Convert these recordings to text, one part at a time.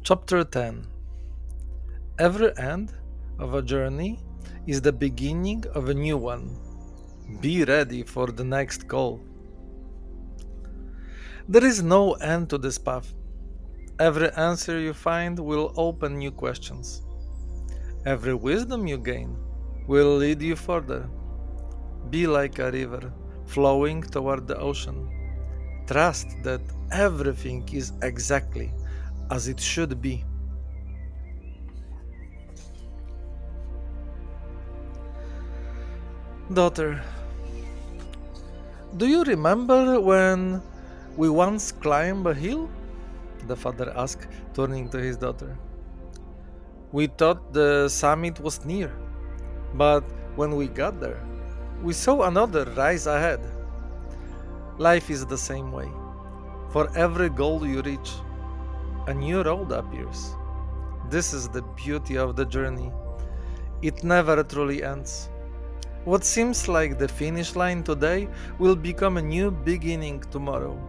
Chapter 10. Every end of a journey is the beginning of a new one. Be ready for the next call. There is no end to this path. Every answer you find will open new questions. Every wisdom you gain will lead you further. Be like a river flowing toward the ocean. Trust that everything is exactly as it should be. Daughter, do you remember when we once climbed a hill? The father asked, turning to his daughter. We thought the summit was near, but when we got there, we saw another rise ahead. Life is the same way. For every goal you reach, a new road appears. This is the beauty of the journey. It never truly ends. What seems like the finish line today will become a new beginning tomorrow.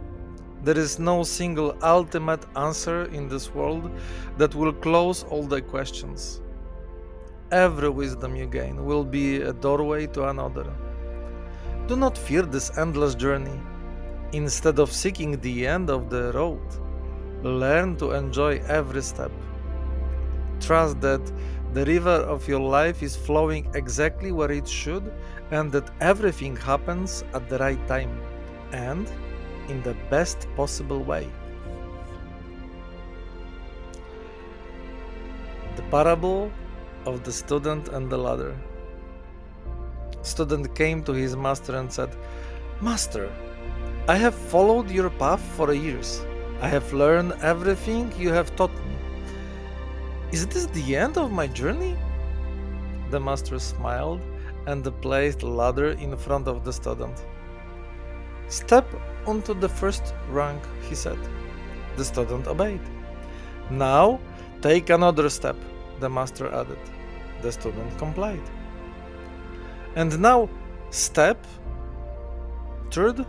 There is no single ultimate answer in this world that will close all the questions. Every wisdom you gain will be a doorway to another. Do not fear this endless journey. Instead of seeking the end of the road, learn to enjoy every step. Trust that the river of your life is flowing exactly where it should and that everything happens at the right time and in the best possible way. The parable of the student and the ladder. Student came to his master and said, Master, I have followed your path for years. I have learned everything you have taught me. Is this the end of my journey? The master smiled and placed a ladder in front of the student. Step onto the first rung, he said. The student obeyed. Now take another step, the master added. The student complied. And now step, third,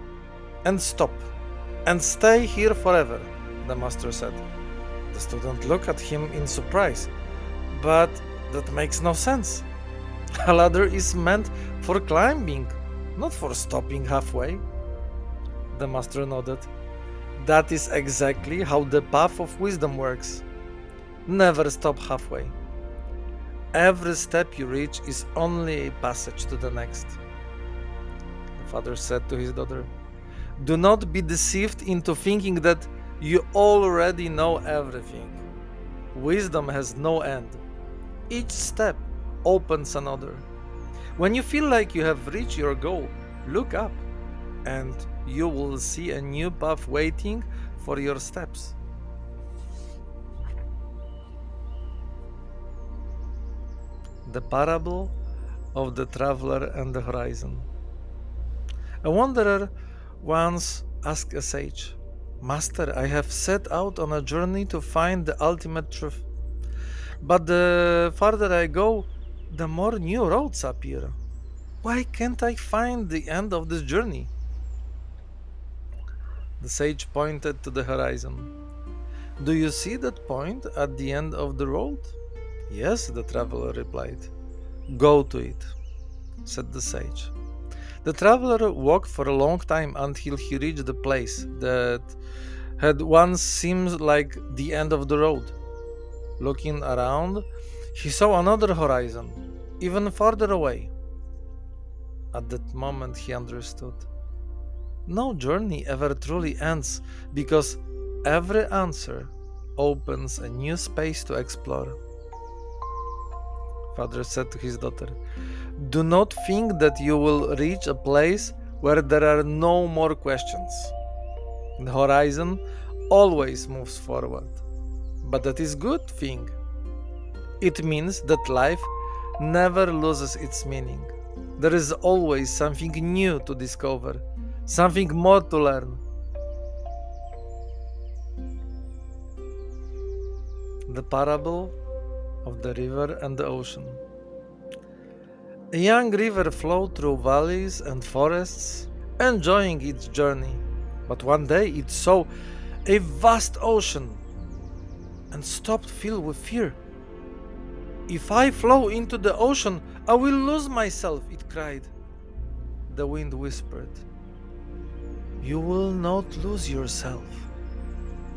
and stop, and stay here forever, the master said. The student looked at him in surprise. But that makes no sense. A ladder is meant for climbing, not for stopping halfway. The master nodded. That is exactly how the path of wisdom works. Never stop halfway. Every step you reach is only a passage to the next. The father said to his daughter, Do not be deceived into thinking that you already know everything. Wisdom has no end. Each step opens another. When you feel like you have reached your goal, look up and you will see a new path waiting for your steps. The parable of the traveler and the horizon. A wanderer once asked a sage, Master, I have set out on a journey to find the ultimate truth. But the farther I go, the more new roads appear. Why can't I find the end of this journey? The sage pointed to the horizon. Do you see that point at the end of the road? Yes, the traveler replied. Go to it, said the sage. The traveler walked for a long time until he reached the place that had once seemed like the end of the road. Looking around, he saw another horizon, even farther away. At that moment, he understood. No journey ever truly ends because every answer opens a new space to explore. Father said to his daughter, Do not think that you will reach a place where there are no more questions. The horizon always moves forward, but that is a good thing. It means that life never loses its meaning. There is always something new to discover, something more to learn. The parable of the river and the ocean. A young river flowed through valleys and forests, enjoying its journey. But one day it saw a vast ocean and stopped filled with fear. If I flow into the ocean, I will lose myself, it cried. The wind whispered, You will not lose yourself.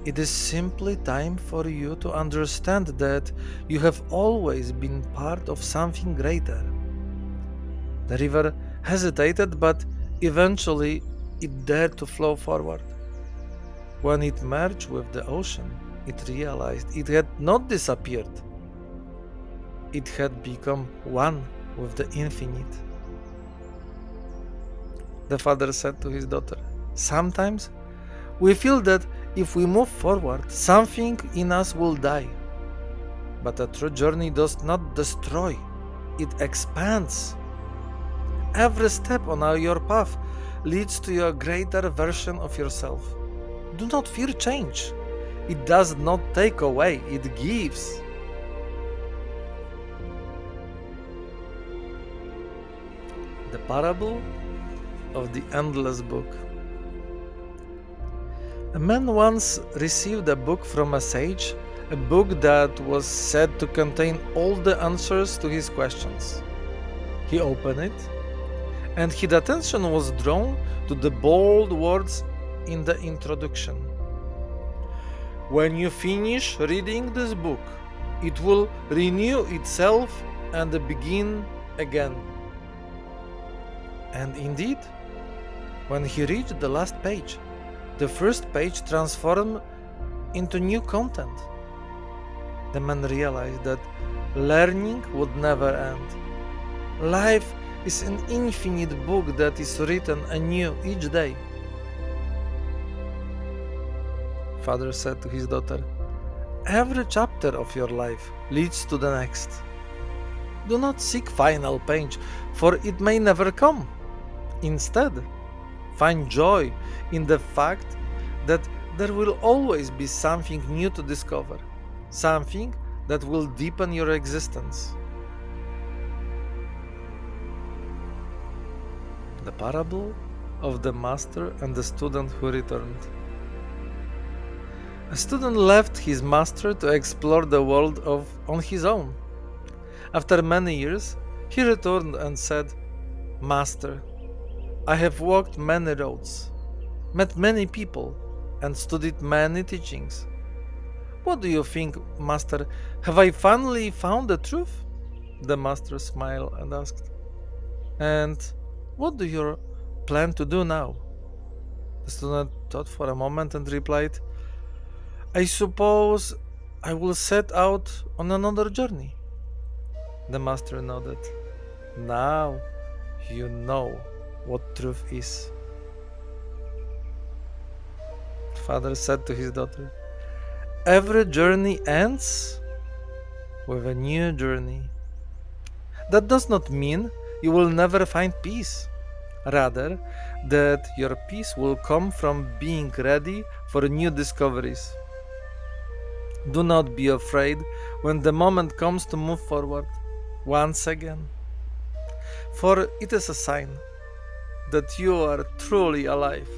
It is simply time for you to understand that you have always been part of something greater. The river hesitated, but eventually it dared to flow forward. When it merged with the ocean, it realized it had not disappeared. It had become one with the infinite. The father said to his daughter, Sometimes we feel that if we move forward, something in us will die. But a true journey does not destroy, it expands. Every step on your path leads to a greater version of yourself. Do not fear change. It does not take away, it gives. The parable of the endless book. A man once received a book from a sage, a book that was said to contain all the answers to his questions. He opened it, and his attention was drawn to the bold words in the introduction. When you finish reading this book, it will renew itself and begin again. And indeed, when he reached the last page, the first page transformed into new content. The man realized that learning would never end. Life is an infinite book that is written anew each day. Father said to his daughter, Every chapter of your life leads to the next. Do not seek final page, for it may never come. Instead, find joy in the fact that there will always be something new to discover, something that will deepen your existence. The parable of the master and the student who returned. A student left his master to explore the world on his own. After many years, he returned and said, Master, I have walked many roads, met many people, and studied many teachings. What do you think, Master? Have I finally found the truth? The master smiled and asked, And what do you plan to do now? The student thought for a moment and replied, I suppose I will set out on another journey. The master nodded. Now you know what truth is. Father said to his daughter, Every journey ends with a new journey. That does not mean you will never find peace. Rather, that your peace will come from being ready for new discoveries. Do not be afraid when the moment comes to move forward once again, for it is a sign that you are truly alive.